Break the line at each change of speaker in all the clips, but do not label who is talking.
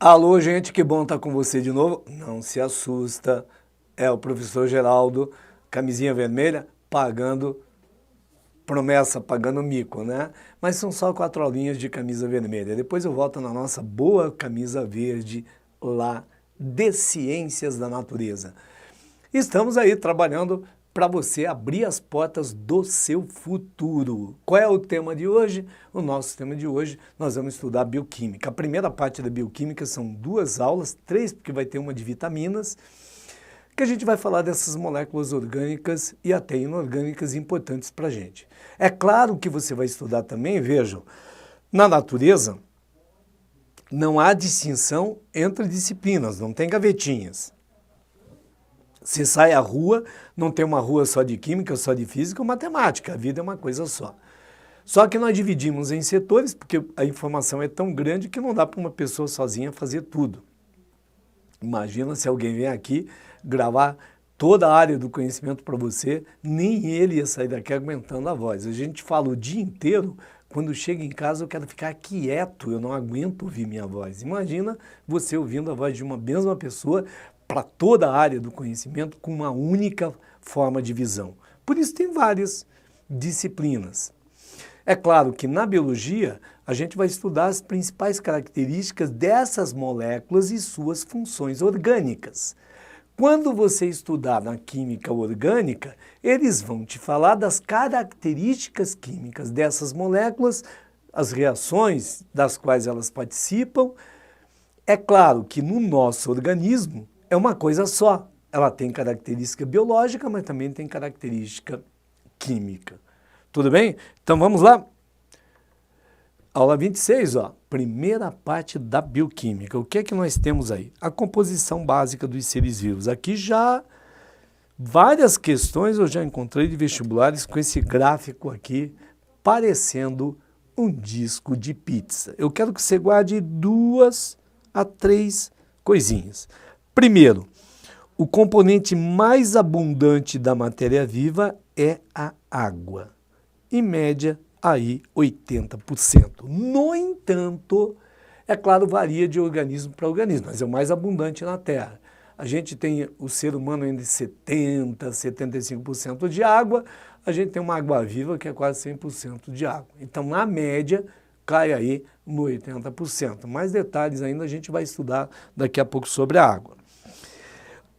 Alô, gente, que bom estar com você de novo. Não se assusta, é o professor Geraldo, camisinha vermelha, pagando promessa, pagando mico, né? Mas são só 4 aulinhas de camisa vermelha. Depois eu volto na nossa boa camisa verde lá de Ciências da Natureza. Estamos aí trabalhando para você abrir as portas do seu futuro. Qual é o tema de hoje? O nosso tema de hoje, nós vamos estudar bioquímica. A primeira parte da bioquímica são 2 aulas, 3, porque vai ter uma de vitaminas, que a gente vai falar dessas moléculas orgânicas e até inorgânicas importantes para a gente. É claro que você vai estudar também, vejam, na natureza não há distinção entre disciplinas, não tem gavetinhas. Você sai à rua, não tem uma rua só de química, só de física ou matemática, a vida é uma coisa só. Só que nós dividimos em setores, porque a informação é tão grande que não dá para uma pessoa sozinha fazer tudo. Imagina se alguém vem aqui gravar toda a área do conhecimento para você, nem ele ia sair daqui aguentando a voz. A gente fala o dia inteiro, quando chega em casa eu quero ficar quieto, eu não aguento ouvir minha voz. Imagina você ouvindo a voz de uma mesma pessoa para toda a área do conhecimento com uma única forma de visão. Por isso tem várias disciplinas. É claro que na biologia a gente vai estudar as principais características dessas moléculas e suas funções orgânicas. Quando você estudar na química orgânica, eles vão te falar das características químicas dessas moléculas, as reações das quais elas participam. É claro que no nosso organismo é uma coisa só. Ela tem característica biológica, mas também tem característica química. Tudo bem? Então vamos lá? Aula 26, ó, primeira parte da bioquímica. O que é que nós temos aí? A composição básica dos seres vivos. Aqui já várias questões eu já encontrei de vestibulares com esse gráfico aqui parecendo um disco de pizza. Eu quero que você guarde 2 a 3 coisinhas. Primeiro, o componente mais abundante da matéria viva é a água. Em média, aí 80%. No entanto, é claro, varia de organismo para organismo, mas é o mais abundante na Terra. A gente tem o ser humano entre 70% a 75% de água, a gente tem uma água viva que é quase 100% de água. Então, na média, cai aí no 80%. Mais detalhes ainda a gente vai estudar daqui a pouco sobre a água.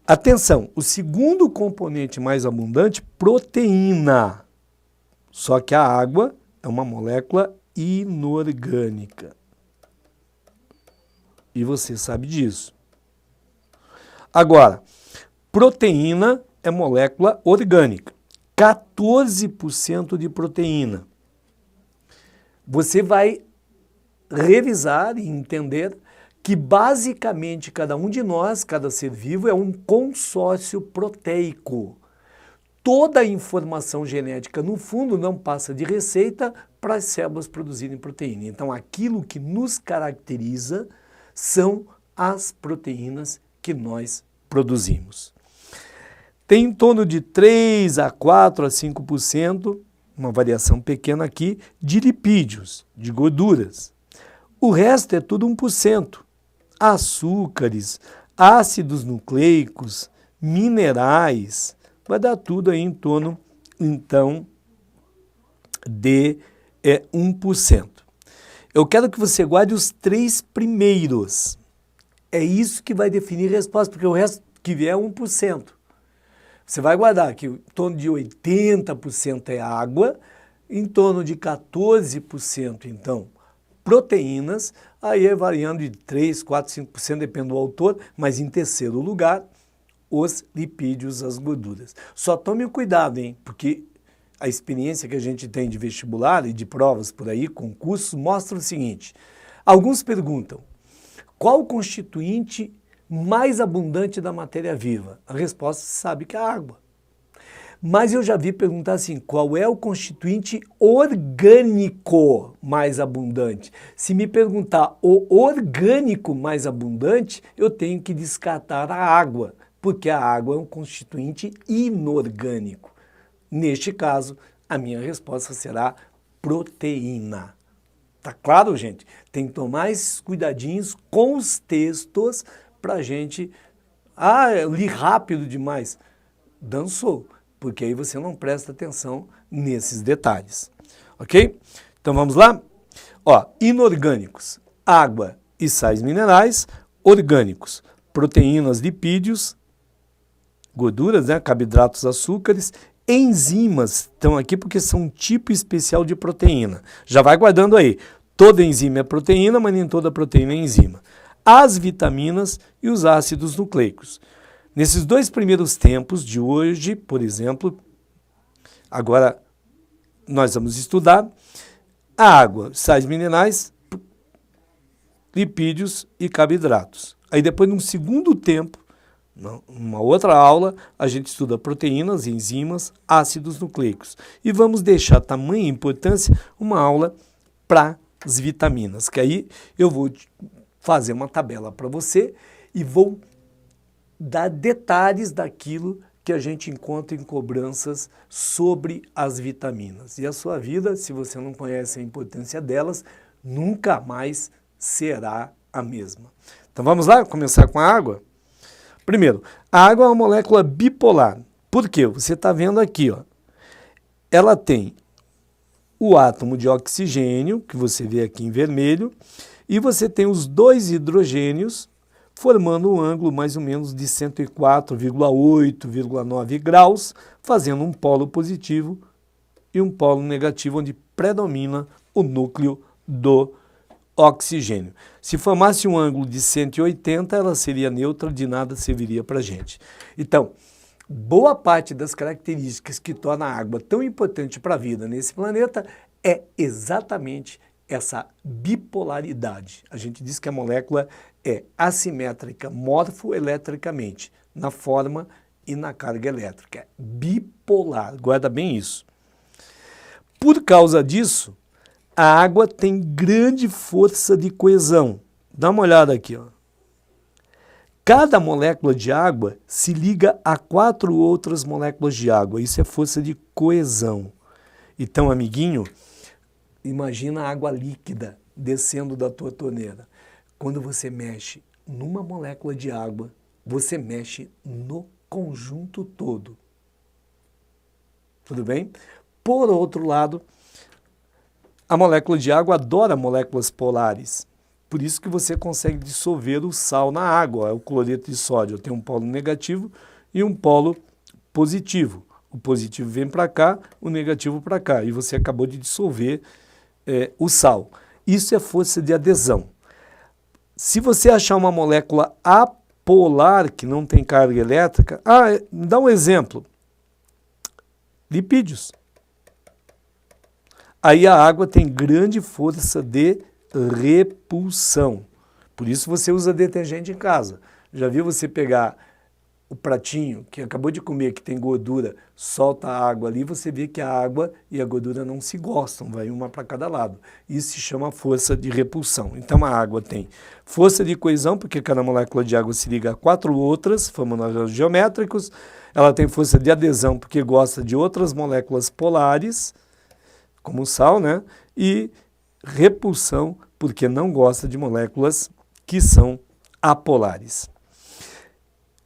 Atenção, o segundo componente mais abundante, proteína. Só que a água é uma molécula inorgânica. E você sabe disso. Agora, proteína é molécula orgânica. 14% de proteína. Você vai revisar e entender que basicamente cada um de nós, cada ser vivo, é um consórcio proteico. Toda a informação genética, no fundo, não passa de receita para as células produzirem proteína. Então, aquilo que nos caracteriza são as proteínas que nós produzimos. Tem em torno de 3 a 4 a 5%, uma variação pequena aqui, de lipídios, de gorduras. O resto é tudo 1%. Açúcares, ácidos nucleicos, minerais, vai dar tudo aí em torno, então, de 1%. Eu quero que você guarde os 3 primeiros. É isso que vai definir a resposta, porque o resto que vier é 1%. Você vai guardar que em torno de 80% é água, em torno de 14%, então, proteínas, aí é variando de 3, 4, 5%, depende do autor, mas em terceiro lugar, os lipídios, as gorduras. Só tome cuidado, hein? Porque a experiência que a gente tem de vestibular e de provas por aí, concursos, mostra o seguinte. Alguns perguntam, qual o constituinte mais abundante da matéria viva? A resposta você sabe que é a água. Mas eu já vi perguntar assim, qual é o constituinte orgânico mais abundante? Se me perguntar o orgânico mais abundante, eu tenho que descartar a água, porque a água é um constituinte inorgânico. Neste caso, a minha resposta será proteína. Tá claro, gente? Tem que tomar esses cuidadinhos com os textos para a gente... Ah, eu li rápido demais. Dançou, porque aí você não presta atenção nesses detalhes. Ok? Então vamos lá? Ó, inorgânicos, água e sais minerais. Orgânicos, proteínas, lipídios, gorduras, né, carboidratos, açúcares. Enzimas estão aqui porque são um tipo especial de proteína. Já vai guardando aí. Toda enzima é proteína, mas nem toda proteína é enzima. As vitaminas e os ácidos nucleicos. Nesses dois primeiros tempos de hoje, por exemplo, agora nós vamos estudar a água, sais minerais, lipídios e carboidratos. Aí depois, num segundo tempo, numa outra aula, a gente estuda proteínas, enzimas, ácidos nucleicos. E vamos deixar tamanha importância uma aula para as vitaminas, que aí eu vou fazer uma tabela para você e vou dar detalhes daquilo que a gente encontra em cobranças sobre as vitaminas. E a sua vida, se você não conhece a importância delas, nunca mais será a mesma. Então vamos lá, começar com a água? Primeiro, a água é uma molécula bipolar. Por quê? Você está vendo aqui, ó. Ela tem o átomo de oxigênio, que você vê aqui em vermelho, e você tem os dois hidrogênios, formando um ângulo mais ou menos de 104,8,9 graus, fazendo um polo positivo e um polo negativo, onde predomina o núcleo do oxigênio. Se formasse um ângulo de 180, ela seria neutra, de nada serviria para a gente. Então, boa parte das características que tornam a água tão importante para a vida nesse planeta é exatamente essa bipolaridade. A gente diz que a molécula é assimétrica morfoeletricamente, na forma e na carga elétrica. É bipolar, guarda bem isso. Por causa disso, a água tem grande força de coesão. Dá uma olhada aqui, ó. Cada molécula de água se liga a 4 outras moléculas de água. Isso é força de coesão. Então, amiguinho, imagina a água líquida descendo da tua torneira. Quando você mexe numa molécula de água, você mexe no conjunto todo. Tudo bem? Por outro lado, a molécula de água adora moléculas polares. Por isso que você consegue dissolver o sal na água, o cloreto de sódio. Tem um polo negativo e um polo positivo. O positivo vem para cá, o negativo para cá. E você acabou de dissolver o sal. Isso é força de adesão. Se você achar uma molécula apolar, que não tem carga elétrica... dá um exemplo. Lipídios. Aí a água tem grande força de repulsão. Por isso você usa detergente em casa. Já viu você pegar o pratinho que acabou de comer, que tem gordura, solta a água ali, você vê que a água e a gordura não se gostam, vai uma para cada lado. Isso se chama força de repulsão. Então a água tem força de coesão, porque cada molécula de água se liga a 4 outras, formando arranjos geométricos. Ela tem força de adesão, porque gosta de outras moléculas polares, como o sal, né? E repulsão, porque não gosta de moléculas que são apolares.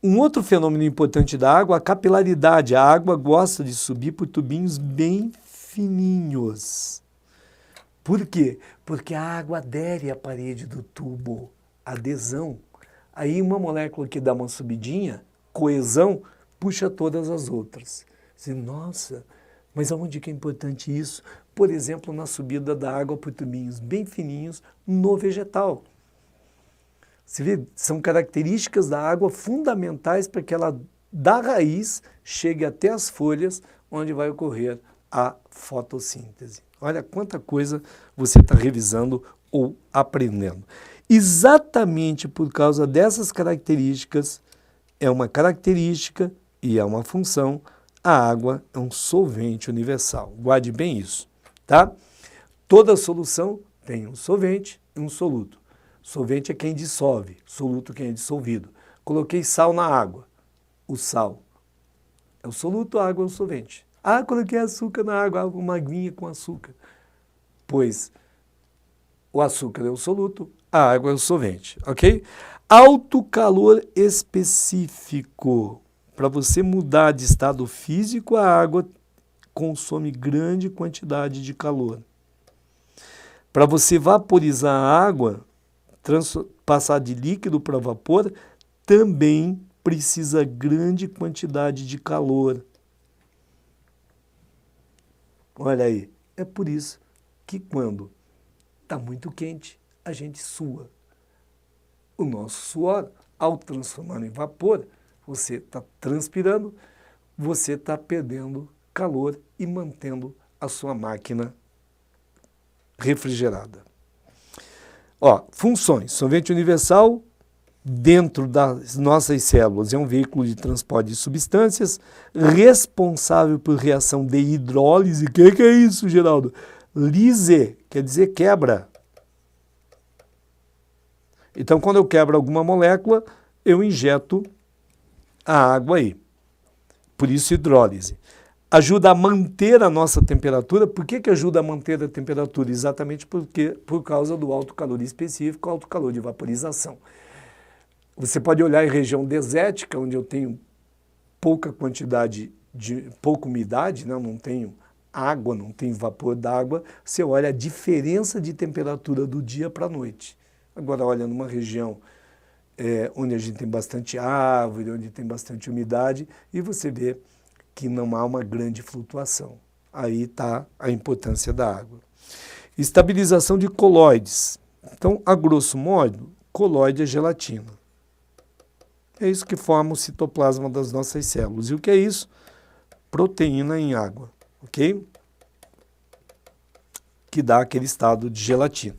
Um outro fenômeno importante da água, a capilaridade. A água gosta de subir por tubinhos bem fininhos. Por quê? Porque a água adere à parede do tubo, adesão. Aí uma molécula que dá uma subidinha, coesão, puxa todas as outras. Você, nossa, mas aonde que é importante isso? Por exemplo, na subida da água por tubinhos bem fininhos no vegetal. Você vê, são características da água fundamentais para que ela, da raiz, chegue até as folhas, onde vai ocorrer a fotossíntese. Olha quanta coisa você está revisando ou aprendendo. Exatamente por causa dessas características, é uma característica e é uma função, a água é um solvente universal. Guarde bem isso, tá? Toda solução tem um solvente e um soluto. Solvente é quem dissolve, soluto quem é dissolvido. Coloquei sal na água. O sal é o soluto, a água é o solvente. Coloquei açúcar na água, uma aguinha com açúcar. Pois O açúcar é o soluto, a água é o solvente, ok? Alto calor específico. Para você mudar de estado físico, a água consome grande quantidade de calor. Para você vaporizar a água, passar de líquido para vapor, também precisa grande quantidade de calor. Olha aí, é por isso que quando está muito quente, a gente sua. O nosso suor, ao transformar em vapor, você está transpirando, você está perdendo calor e mantendo a sua máquina refrigerada. Ó, funções. Solvente universal, dentro das nossas células, é um veículo de transporte de substâncias, responsável por reação de hidrólise. O que é isso, Geraldo? Lise, quer dizer quebra. Então, quando eu quebro alguma molécula, eu injeto a água aí. Por isso, hidrólise. Ajuda a manter a nossa temperatura. Por que ajuda a manter a temperatura? Exatamente por causa do alto calor específico, alto calor de vaporização. Você pode olhar em região desértica, onde eu tenho pouca quantidade pouca umidade, né? Não tenho água, não tenho vapor d'água, você olha a diferença de temperatura do dia para a noite. Agora, olha numa região onde a gente tem bastante árvore, onde tem bastante umidade, e você vê que não há uma grande flutuação. Aí está a importância da água. Estabilização de colóides. Então, a grosso modo, colóide é gelatina. É isso que forma o citoplasma das nossas células. E o que é isso? Proteína em água, ok? Que dá aquele estado de gelatina.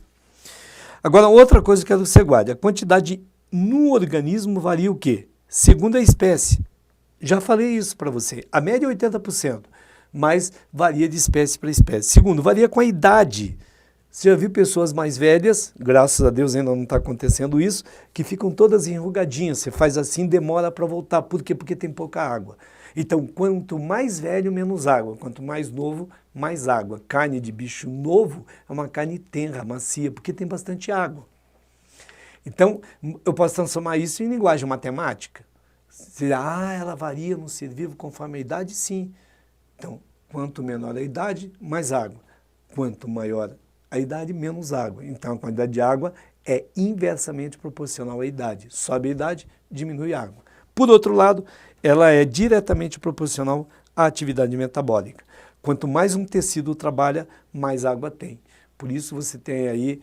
Agora, outra coisa que eu quero que você guarde. A quantidade no organismo varia o quê? Segundo a espécie. Já falei isso para você. A média é 80%, mas varia de espécie para espécie. Segundo, varia com a idade. Você já viu pessoas mais velhas, graças a Deus ainda não está acontecendo isso, que ficam todas enrugadinhas. Você faz assim, demora para voltar. Por quê? Porque tem pouca água. Então, quanto mais velho, menos água. Quanto mais novo, mais água. Carne de bicho novo é uma carne tenra, macia, porque tem bastante água. Então, eu posso transformar isso em linguagem matemática. Ela varia no ser vivo conforme a idade? Sim. Então, quanto menor a idade, mais água. Quanto maior a idade, menos água. Então, a quantidade de água é inversamente proporcional à idade. Sobe a idade, diminui a água. Por outro lado, ela é diretamente proporcional à atividade metabólica. Quanto mais um tecido trabalha, mais água tem. Por isso você tem aí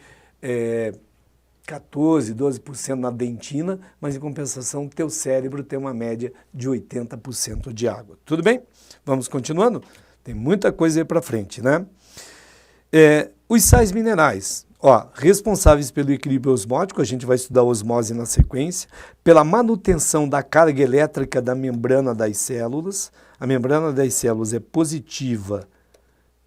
14%, 12% na dentina, mas em compensação teu cérebro tem uma média de 80% de água. Tudo bem? Vamos continuando? Tem muita coisa aí para frente, né? Os sais minerais, responsáveis pelo equilíbrio osmótico, a gente vai estudar a osmose na sequência, pela manutenção da carga elétrica da membrana das células. A membrana das células é positiva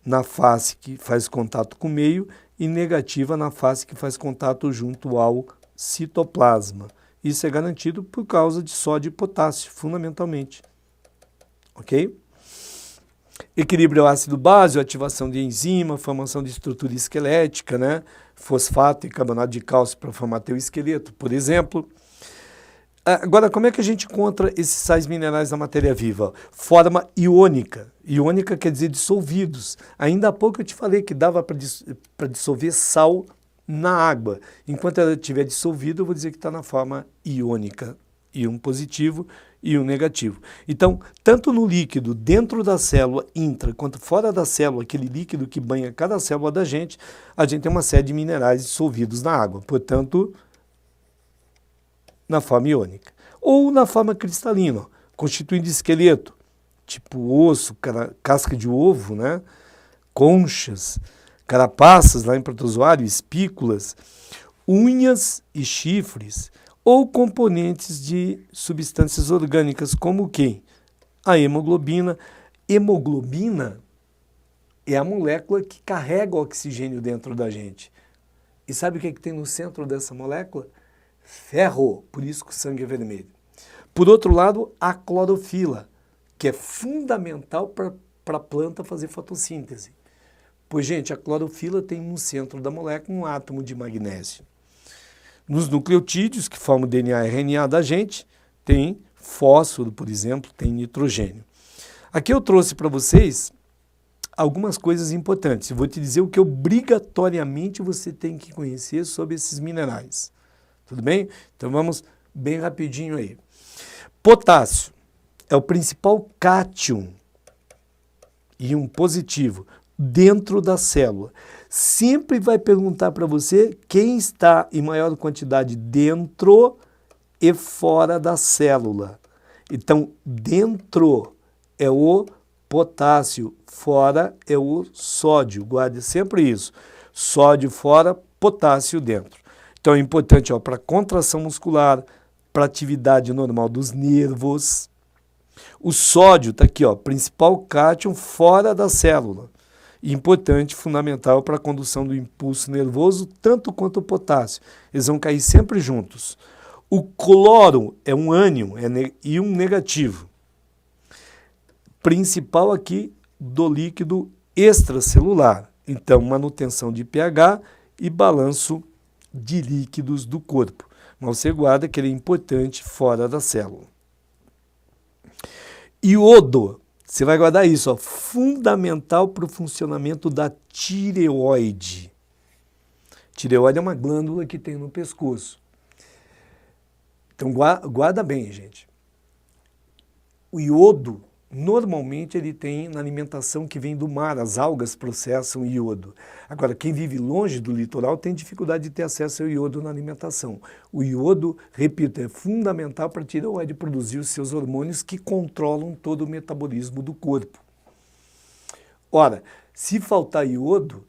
na face que faz contato com o meio e negativa na face que faz contato junto ao citoplasma. Isso é garantido por causa de sódio e potássio, fundamentalmente. Ok? Equilíbrio ácido-base, ativação de enzima, formação de estrutura esquelética, né? Fosfato e carbonato de cálcio para formar teu esqueleto, por exemplo. Agora, como é que a gente encontra esses sais minerais na matéria viva? Forma iônica. Iônica quer dizer dissolvidos. Ainda há pouco eu te falei que dava para dissolver sal na água. Enquanto ela estiver dissolvida, eu vou dizer que está na forma iônica. Íon positivo e íon negativo. Então, tanto no líquido dentro da célula intra, quanto fora da célula, aquele líquido que banha cada célula da gente, a gente tem uma série de minerais dissolvidos na água. Portanto, na forma iônica. Ou na forma cristalina, constituindo esqueleto, tipo osso, casca de ovo, né? Conchas, carapaças lá em protozoário, espículas, unhas e chifres, ou componentes de substâncias orgânicas, como o quê? A hemoglobina. Hemoglobina é a molécula que carrega o oxigênio dentro da gente. E sabe o que tem no centro dessa molécula? Ferro, por isso que o sangue é vermelho. Por outro lado, a clorofila, que é fundamental para a planta fazer fotossíntese. Pois, gente, a clorofila tem no centro da molécula um átomo de magnésio. Nos nucleotídeos, que formam o DNA e RNA da gente, tem fósforo, por exemplo, tem nitrogênio. Aqui eu trouxe para vocês algumas coisas importantes. Eu vou te dizer o que obrigatoriamente você tem que conhecer sobre esses minerais. Tudo bem? Então vamos bem rapidinho aí. Potássio é o principal cátion, íon positivo, dentro da célula. Sempre vai perguntar para você quem está em maior quantidade dentro e fora da célula. Então, dentro é o potássio, fora é o sódio. Guarde sempre isso. Sódio fora, potássio dentro. Então, é importante para contração muscular, para atividade normal dos nervos. O sódio está aqui, principal cátion fora da célula. Importante, fundamental para a condução do impulso nervoso, tanto quanto o potássio. Eles vão cair sempre juntos. O cloro é um ânion, íon negativo. Principal aqui do líquido extracelular. Então, manutenção de pH e balanço de líquidos do corpo. Mas você guarda que ele é importante fora da célula. Iodo, você vai guardar isso, fundamental para o funcionamento da tireoide. Tireoide é uma glândula que tem no pescoço. Então guarda bem, gente. O iodo, normalmente ele tem na alimentação que vem do mar, as algas processam iodo. Agora, quem vive longe do litoral tem dificuldade de ter acesso ao iodo na alimentação. O iodo, repito, é fundamental para a tireoide produzir os seus hormônios que controlam todo o metabolismo do corpo. Ora, se faltar iodo,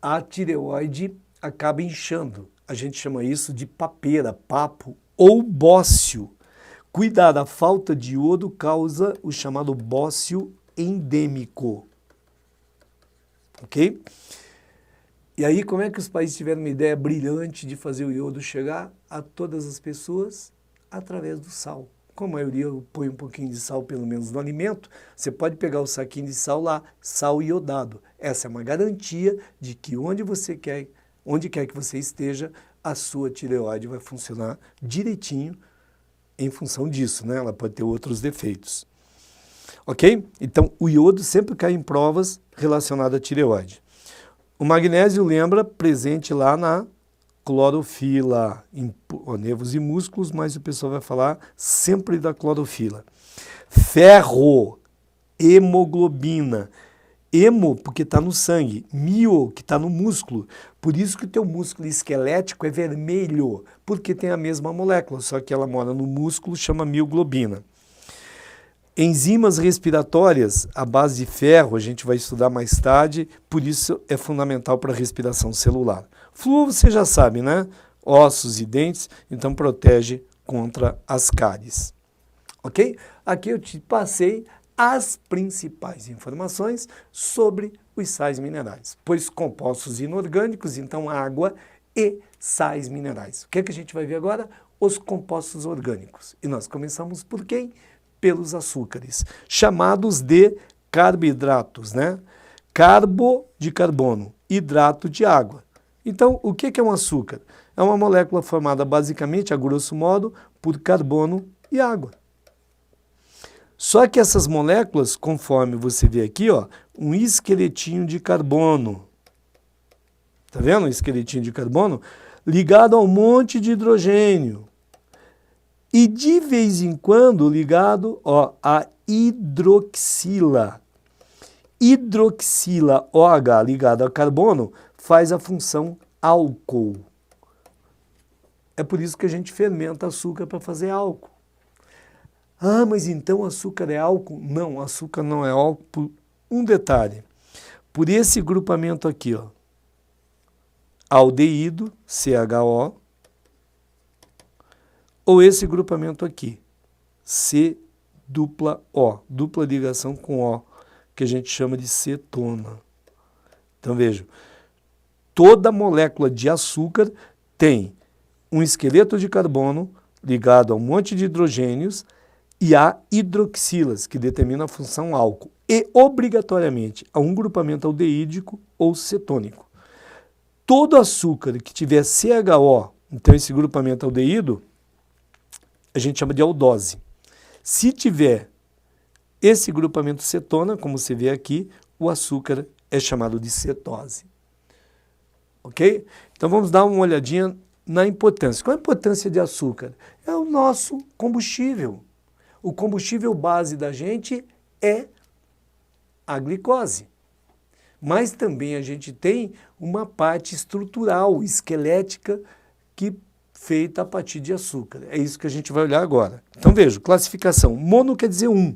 a tireoide acaba inchando. A gente chama isso de papeira, papo ou bócio. Cuidado, a falta de iodo causa o chamado bócio endêmico. Ok? E aí, como é que os países tiveram uma ideia brilhante de fazer o iodo chegar a todas as pessoas? Através do sal. Como a maioria põe um pouquinho de sal, pelo menos no alimento, você pode pegar o saquinho de sal lá, sal iodado. Essa é uma garantia de que onde quer que você esteja, a sua tireoide vai funcionar direitinho em função disso, né? Ela pode ter outros defeitos. Ok? Então, o iodo sempre cai em provas relacionadas à tireoide. O magnésio, lembra, presente lá na clorofila, em nervos e músculos, mas o pessoal vai falar sempre da clorofila. Ferro, hemoglobina. Hemo, porque está no sangue. Mio, que está no músculo. Por isso que o teu músculo esquelético é vermelho, porque tem a mesma molécula, só que ela mora no músculo, chama mioglobina. Enzimas respiratórias, à base de ferro, a gente vai estudar mais tarde, por isso é fundamental para a respiração celular. Flúor você já sabe, né? Ossos e dentes, então protege contra as cáries. Ok? Aqui eu te passei as principais informações sobre os sais minerais, pois compostos inorgânicos, então água e sais minerais. O que é que a gente vai ver agora? Os compostos orgânicos. E nós começamos por quem? Pelos açúcares, chamados de carboidratos, né? Carbo de carbono, hidrato de água. Então, o que é um açúcar? É uma molécula formada basicamente, a grosso modo, por carbono e água. Só que essas moléculas, conforme você vê aqui, um esqueletinho de carbono. Tá vendo? Um esqueletinho de carbono ligado a um monte de hidrogênio. E de vez em quando ligado a hidroxila. Hidroxila OH ligado a carbono faz a função álcool. É por isso que a gente fermenta açúcar para fazer álcool. Ah, mas então açúcar é álcool? Não, açúcar não é álcool por um detalhe. Por esse grupamento aqui, aldeído, CHO, ou esse grupamento aqui, C dupla O, dupla ligação com O, que a gente chama de cetona. Então vejam, toda molécula de açúcar tem um esqueleto de carbono ligado a um monte de hidrogênios e há hidroxilas, que determinam a função álcool. e, obrigatoriamente, a um grupamento aldeídico ou cetônico. Todo açúcar que tiver CHO, então esse grupamento aldeído, a gente chama de aldose. Se tiver esse grupamento cetona, como você vê aqui, o açúcar é chamado de cetose. Ok? Então vamos dar uma olhadinha na importância. Qual a importância de açúcar? É o nosso combustível. O combustível base da gente é a glicose. Mas também a gente tem uma parte estrutural, esquelética, que feita a partir de açúcar. É isso que a gente vai olhar agora. Então veja, classificação. Mono quer dizer um.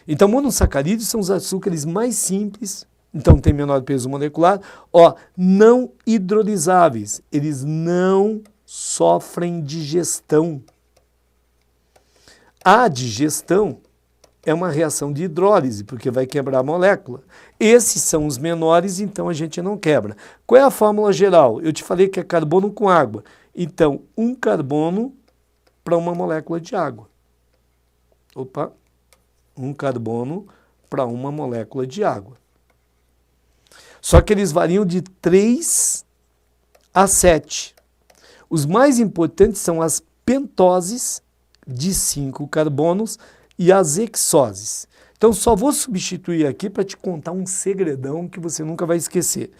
Então monossacarídeos são os açúcares mais simples, então tem menor peso molecular, não hidrolisáveis. Eles não sofrem digestão. A digestão é uma reação de hidrólise, porque vai quebrar a molécula. Esses são os menores, então a gente não quebra. Qual é a fórmula geral? Eu te falei que é carbono com água. Então, um carbono para uma molécula de água. Um carbono para uma molécula de água. Só que eles variam de 3 a 7. Os mais importantes são as pentoses, de 5 carbonos, e as hexoses. Então, só vou substituir aqui para te contar um segredão que você nunca vai esquecer.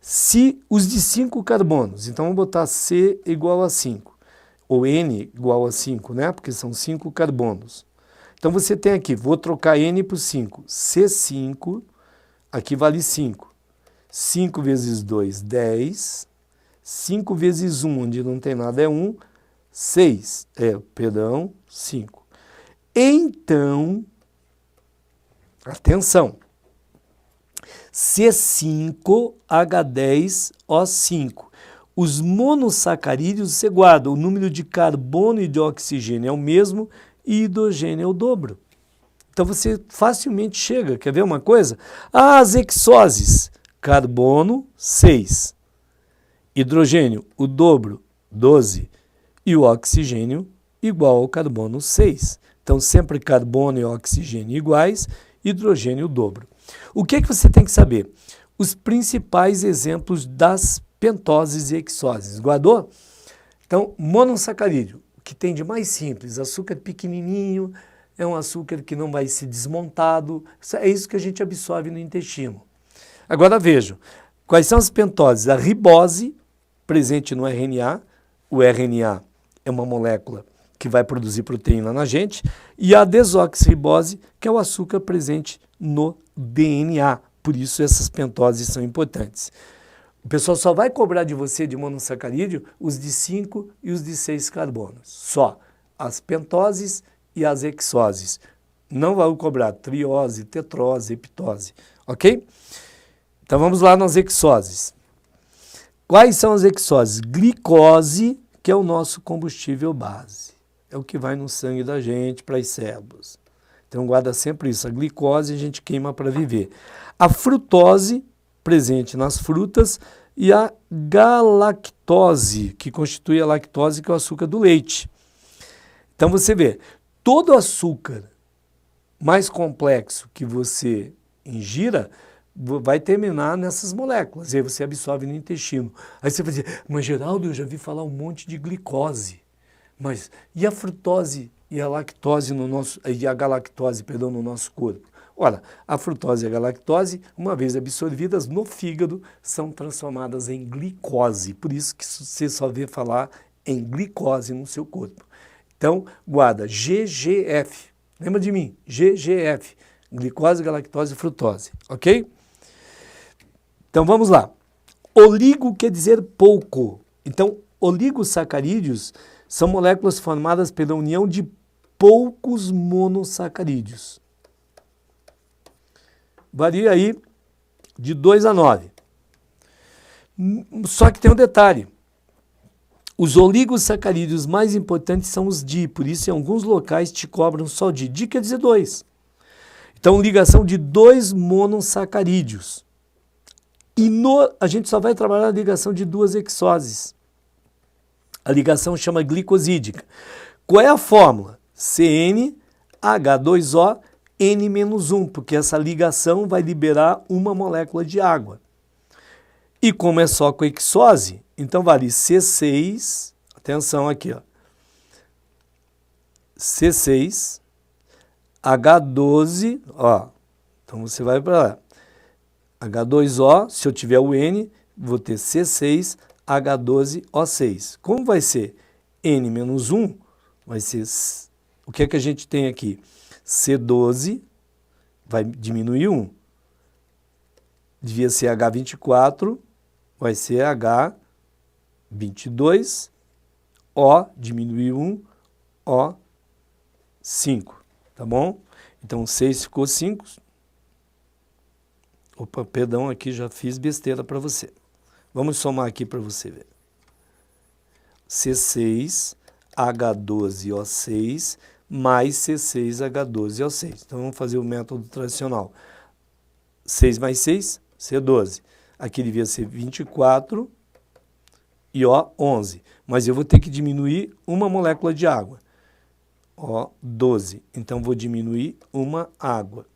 Se os de 5 carbonos, então vamos botar C igual a 5, ou N igual a 5, né? Porque são 5 carbonos. Então, você tem aqui, vou trocar N por 5. C5, aqui vale 5. 5 vezes 2, 10. 5 vezes 1, onde não tem nada, é 1. 5. Então, atenção, C5H10O5. Os monossacarídeos você guarda, o número de carbono e de oxigênio é o mesmo e hidrogênio é o dobro. Então você facilmente chega, quer ver uma coisa? As hexoses, carbono 6, hidrogênio o dobro, 12, e o oxigênio igual ao carbono 6. Então, sempre carbono e oxigênio iguais, hidrogênio o dobro. O que é que você tem que saber? Os principais exemplos das pentoses e hexoses. Guardou? Então, monossacarídeo, o que tem de mais simples, açúcar pequenininho, é um açúcar que não vai ser desmontado, é isso que a gente absorve no intestino. Agora vejam, quais são as pentoses? A ribose, presente no RNA, o RNA é uma molécula que vai produzir proteína na gente, e a desoxirribose, que é o açúcar presente no DNA. Por isso essas pentoses são importantes. O pessoal só vai cobrar de você, de monossacarídeo, os de 5 e os de 6 carbonos. Só as pentoses e as hexoses. Não vai cobrar triose, tetrose, heptose. Ok? Então vamos lá nas hexoses. Quais são as hexoses? Glicose, que é o nosso combustível base. É o que vai no sangue da gente para as células. Então guarda sempre isso, a glicose a gente queima para viver. A frutose, presente nas frutas, e a galactose, que constitui a lactose, que é o açúcar do leite. Então você vê, todo açúcar mais complexo que você ingira vai terminar nessas moléculas, e aí você absorve no intestino. Aí você vai dizer, mas Geraldo, eu já vi falar um monte de glicose. Mas e a frutose e a lactose e a galactose, perdão, no nosso corpo? Ora, a frutose e a galactose, uma vez absorvidas no fígado, são transformadas em glicose. Por isso que você só vê falar em glicose no seu corpo. Então, guarda GGF. Lembra de mim? GGF. Glicose, galactose e frutose. Ok? Então, vamos lá. Oligo quer dizer pouco. Então, oligosacarídeos são moléculas formadas pela união de poucos monossacarídeos. Varia aí de 2 a 9. Só que tem um detalhe. Os oligosacarídeos mais importantes são os di, por isso em alguns locais te cobram só di. Di quer dizer 2. Então, ligação de 2 monossacarídeos. E a gente só vai trabalhar a ligação de 2 hexoses. A ligação chama glicosídica. Qual é a fórmula? CnH2O, N-1, porque essa ligação vai liberar uma molécula de água. E como é só coexose, então vale C6, atenção aqui, ó, C6, H12, ó, então você vai para lá, H2O, se eu tiver o N, vou ter C6, H12O6. Como vai ser N-1, vai ser, o que é que a gente tem aqui? C12, vai diminuir 1. Devia ser H24, vai ser H22, O, diminui 1, O5, tá bom? Então, 6 ficou 5. Opa, perdão, aqui já fiz besteira para você. Vamos somar aqui para você ver. C6, H12O6, mais C6H12O6. Então, vamos fazer o método tradicional. 6 mais 6, C12. Aqui devia ser 24 e O11. Mas eu vou ter que diminuir uma molécula de água. O12. Então, vou diminuir uma água.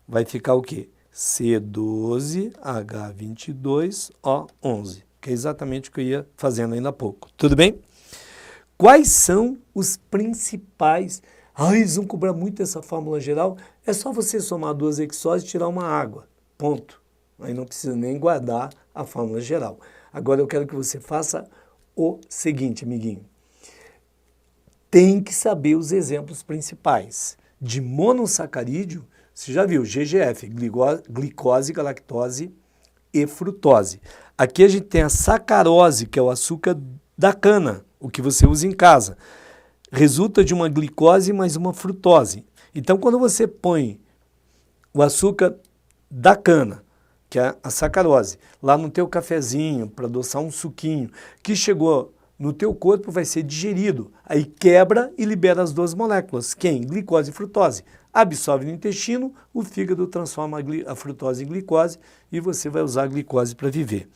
Vai ficar o quê? C12H22O11. Que é exatamente o que eu ia fazendo ainda há pouco. Tudo bem? Quais são os principais... eles vão cobrar muito essa fórmula geral. É só você somar duas hexoses e tirar uma água. Ponto. Aí não precisa nem guardar a fórmula geral. Agora eu quero que você faça o seguinte, amiguinho. Tem que saber os exemplos principais. De monossacarídeo, você já viu, GGF, glicose, galactose e frutose. Aqui a gente tem a sacarose, que é o açúcar da cana, o que você usa em casa. Resulta de uma glicose mais uma frutose. Então, quando você põe o açúcar da cana, que é a sacarose, lá no teu cafezinho, para adoçar um suquinho, que chegou no teu corpo, vai ser digerido. Aí quebra e libera as duas moléculas. Quem? Glicose e frutose. Absorve no intestino, o fígado transforma a frutose em glicose e você vai usar a glicose para viver.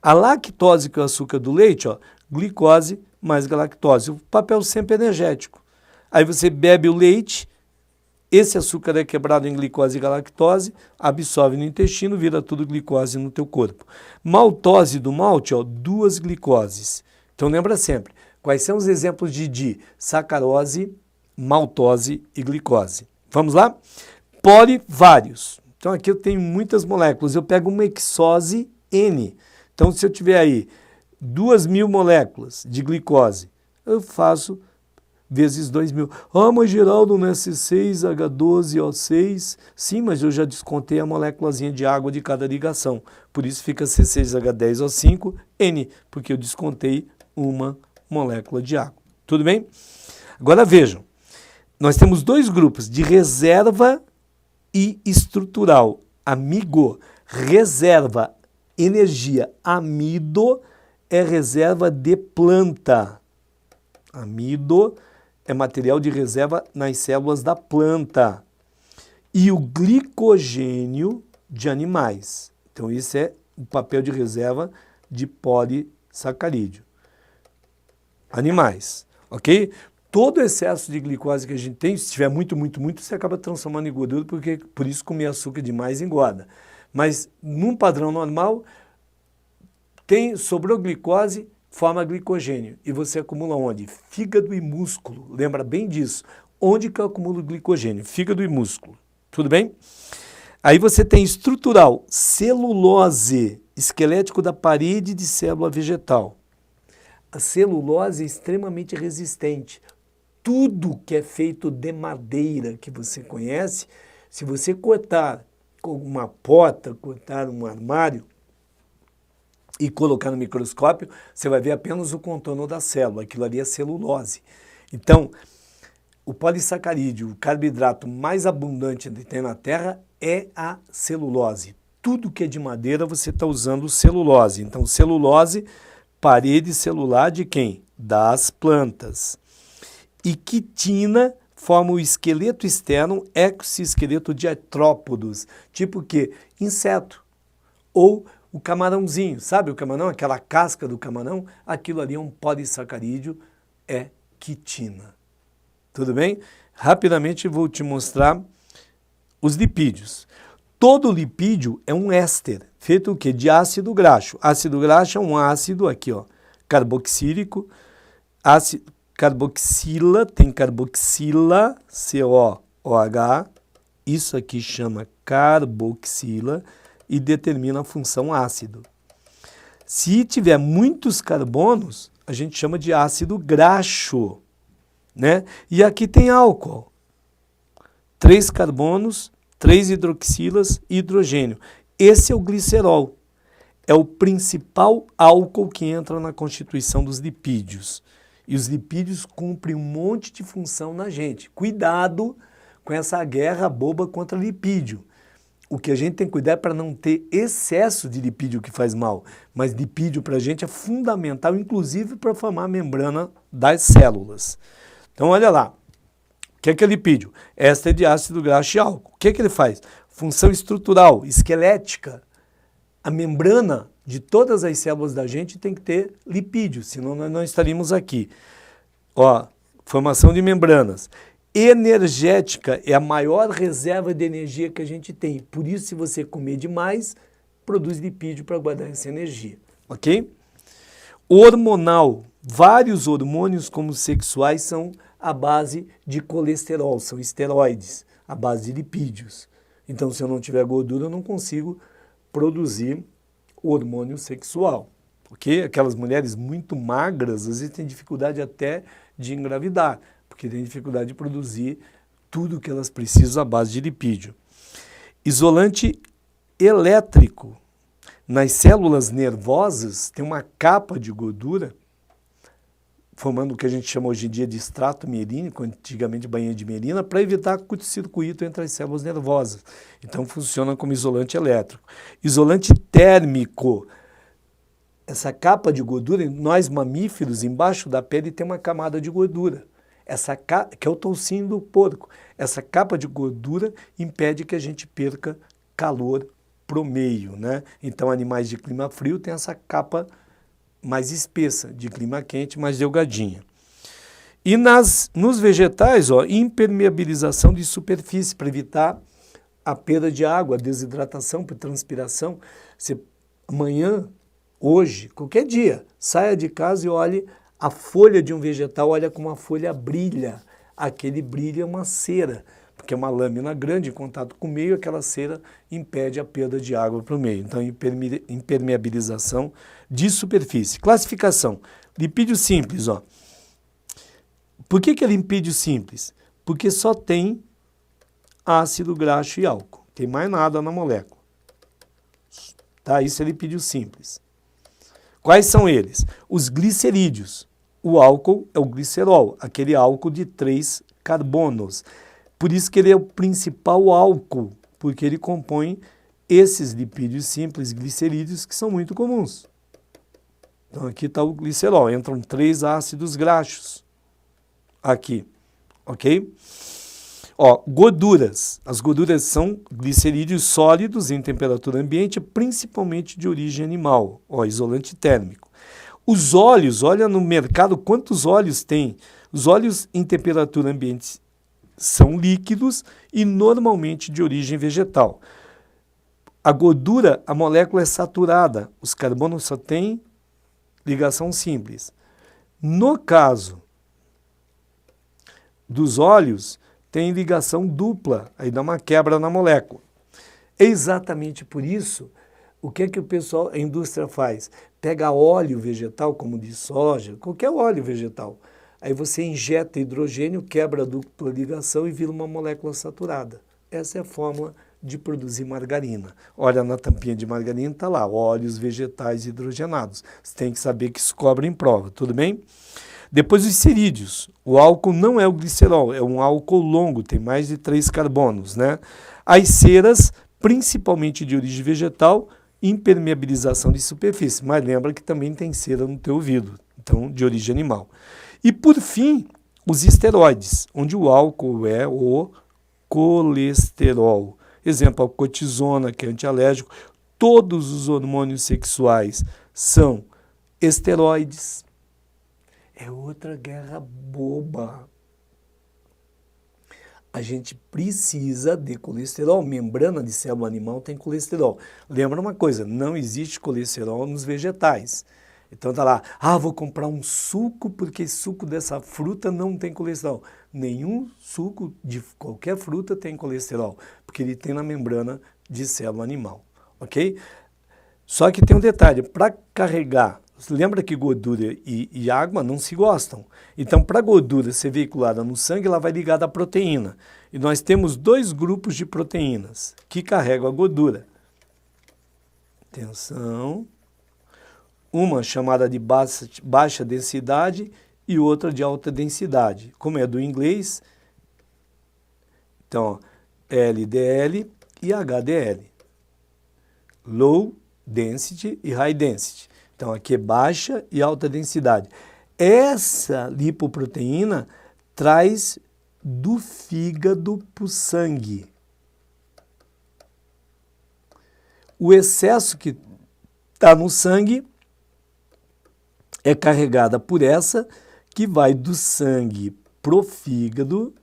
A lactose, que é o açúcar do leite, ó, glicose mais galactose. O papel sempre energético. Aí você bebe o leite, esse açúcar é quebrado em glicose e galactose, absorve no intestino, vira tudo glicose no teu corpo. Maltose do malte, ó, duas glicoses. Então lembra sempre, quais são os exemplos de sacarose, maltose e glicose? Vamos lá? Polivários. Então aqui eu tenho muitas moléculas, eu pego uma hexose N. Então se eu tiver aí 2.000 moléculas de glicose, eu faço vezes 2.000. Mas Geraldo, não é C6H12O6? Sim, mas eu já descontei a moléculazinha de água de cada ligação. Por isso fica C6H10O5, N, porque eu descontei uma molécula de água. Tudo bem? Agora vejam, nós temos dois grupos, de reserva e estrutural. Amigo, reserva, energia. Amido é reserva de planta. Amido é material de reserva nas células da planta. E o glicogênio de animais. Então, isso é o papel de reserva de polissacarídeo. Animais, ok? Todo excesso de glicose que a gente tem, se tiver muito, você acaba transformando em gordura, porque por isso comer açúcar demais engorda. Mas num padrão normal, sobrou glicose, forma glicogênio. E você acumula onde? Fígado e músculo. Lembra bem disso. Onde que eu acumulo glicogênio? Fígado e músculo. Tudo bem? Aí você tem estrutural, celulose, esquelético da parede de célula vegetal. A celulose é extremamente resistente. Tudo que é feito de madeira que você conhece, se você cortar com uma porta, cortar um armário e colocar no microscópio, você vai ver apenas o contorno da célula. Aquilo ali é celulose. Então, o polissacarídeo, o carboidrato mais abundante que tem na Terra é a celulose. Tudo que é de madeira você está usando celulose. Então, celulose, parede celular de quem? Das plantas. E quitina forma o esqueleto externo, exoesqueleto de artrópodos, tipo o quê? Inseto. Ou o camarãozinho, sabe o camarão? Aquela casca do camarão, aquilo ali é um polissacarídeo, é quitina. Tudo bem? Rapidamente vou te mostrar os lipídios. Todo lipídio é um éster, feito o quê? De ácido graxo. Ácido graxo é um ácido, aqui ó, carboxílico, ácido carboxila, tem carboxila, COOH, isso aqui chama carboxila e determina a função ácido. Se tiver muitos carbonos, a gente chama de ácido graxo, né? E aqui tem álcool. 3 carbonos, 3 hidroxilas e hidrogênio. Esse é o glicerol. É o principal álcool que entra na constituição dos lipídios. E os lipídios cumprem um monte de função na gente. Cuidado com essa guerra boba contra lipídio. O que a gente tem que cuidar é para não ter excesso de lipídio que faz mal. Mas lipídio para a gente é fundamental, inclusive para formar a membrana das células. Então, olha lá. O que é lipídio? Éster de ácido graxo e álcool. O que ele faz? Função estrutural, esquelética. A membrana de todas as células da gente tem que ter lipídio, senão nós não estaríamos aqui. Ó, formação de membranas. Energética é a maior reserva de energia que a gente tem. Por isso, se você comer demais, produz lipídio para guardar essa energia, ok? Hormonal. Vários hormônios, como sexuais, são à base de colesterol, são esteroides, à base de lipídios. Então, se eu não tiver gordura, eu não consigo produzir o hormônio sexual, ok? Aquelas mulheres muito magras, às vezes têm dificuldade até de engravidar, porque tem dificuldade de produzir tudo que elas precisam à base de lipídio. Isolante elétrico. Nas células nervosas tem uma capa de gordura, formando o que a gente chama hoje em dia de extrato mielínico, antigamente banha de mielina, para evitar curto-circuito entre as células nervosas. Então funciona como isolante elétrico. Isolante térmico. Essa capa de gordura, nós mamíferos, embaixo da pele tem uma camada de gordura. Que é o toucinho do porco. Essa capa de gordura impede que a gente perca calor pro meio, né? Então animais de clima frio têm essa capa mais espessa, de clima quente, mais delgadinha. E nos vegetais, ó, impermeabilização de superfície, para evitar a perda de água, a desidratação por transpiração. Você, amanhã, hoje, qualquer dia, saia de casa e olhe a folha de um vegetal, olha como a folha brilha. Aquele brilho é uma cera, porque é uma lâmina grande em contato com o meio, aquela cera impede a perda de água para o meio. Então, impermeabilização de superfície. Classificação. Lipídio simples, ó. Por que é lipídio simples? Porque só tem ácido graxo e álcool. Tem mais nada na molécula. Tá? Isso é lipídio simples. Quais são eles? Os glicerídeos. O álcool é o glicerol, aquele álcool de 3 carbonos. Por isso que ele é o principal álcool, porque ele compõe esses lipídios simples, glicerídeos, que são muito comuns. Então aqui está o glicerol, entram 3 ácidos graxos aqui, ok? Ó, gorduras. As gorduras são glicerídeos sólidos em temperatura ambiente, principalmente de origem animal, ó, isolante térmico. Os óleos, olha no mercado quantos óleos tem. Os óleos em temperatura ambiente são líquidos e normalmente de origem vegetal. A gordura, a molécula é saturada, os carbonos só têm ligação simples. No caso dos óleos, tem ligação dupla, aí dá uma quebra na molécula. É exatamente por isso, o que é que o pessoal, a indústria faz? Pega óleo vegetal, como de soja, qualquer óleo vegetal, aí você injeta hidrogênio, quebra a dupla ligação e vira uma molécula saturada. Essa é a fórmula de produzir margarina. Olha na tampinha de margarina, está lá, óleos vegetais hidrogenados. Você tem que saber que isso cobra em prova, tudo bem? Depois os cerídeos. O álcool não é o glicerol, é um álcool longo, tem mais de 3 carbonos, né? As ceras, principalmente de origem vegetal, impermeabilização de superfície, mas lembra que também tem cera no teu ouvido, então de origem animal. E por fim, os esteroides, onde o álcool é o colesterol. Exemplo, a cortisona, que é antialérgico. Todos os hormônios sexuais são esteroides. É outra guerra boba. a gente precisa de colesterol. Membrana de célula animal tem colesterol. Lembra uma coisa, não existe colesterol nos vegetais. Então tá lá, vou comprar um suco porque suco dessa fruta não tem colesterol. Nenhum suco de qualquer fruta tem colesterol, porque ele tem na membrana de célula animal, ok? Só que tem um detalhe, para carregar, lembra que gordura e água não se gostam? Então, para a gordura ser veiculada no sangue, ela vai ligada à proteína. E nós temos dois grupos de proteínas que carregam a gordura. Atenção. Uma chamada de baixa densidade e outra de alta densidade. Como é do inglês, então, LDL e HDL. Low density e high density. Então, aqui é baixa e alta densidade. Essa lipoproteína traz do fígado para o sangue. O excesso que está no sangue é carregada por essa que vai do sangue pro fígado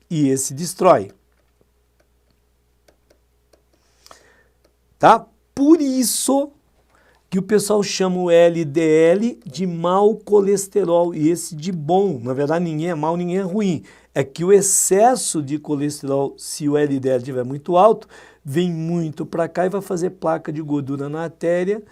e esse destrói. Tá? Por isso que o pessoal chama o LDL de mau colesterol e esse de bom. Na verdade, ninguém é mau, ninguém é ruim. É que o excesso de colesterol, se o LDL estiver muito alto, vem muito para cá e vai fazer placa de gordura na artéria.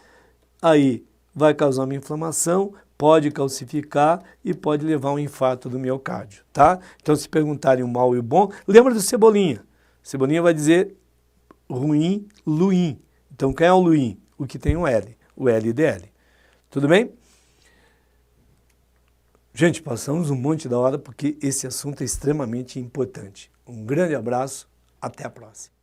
Aí vai causar uma inflamação, pode calcificar e pode levar a um infarto do miocárdio, tá? Então, se perguntarem o mal e o bom, lembra do Cebolinha. Cebolinha vai dizer ruim, luim. Então, quem é o luim? O que tem o L, o LDL. Tudo bem? Gente, passamos um monte da hora porque esse assunto é extremamente importante. Um grande abraço, até a próxima.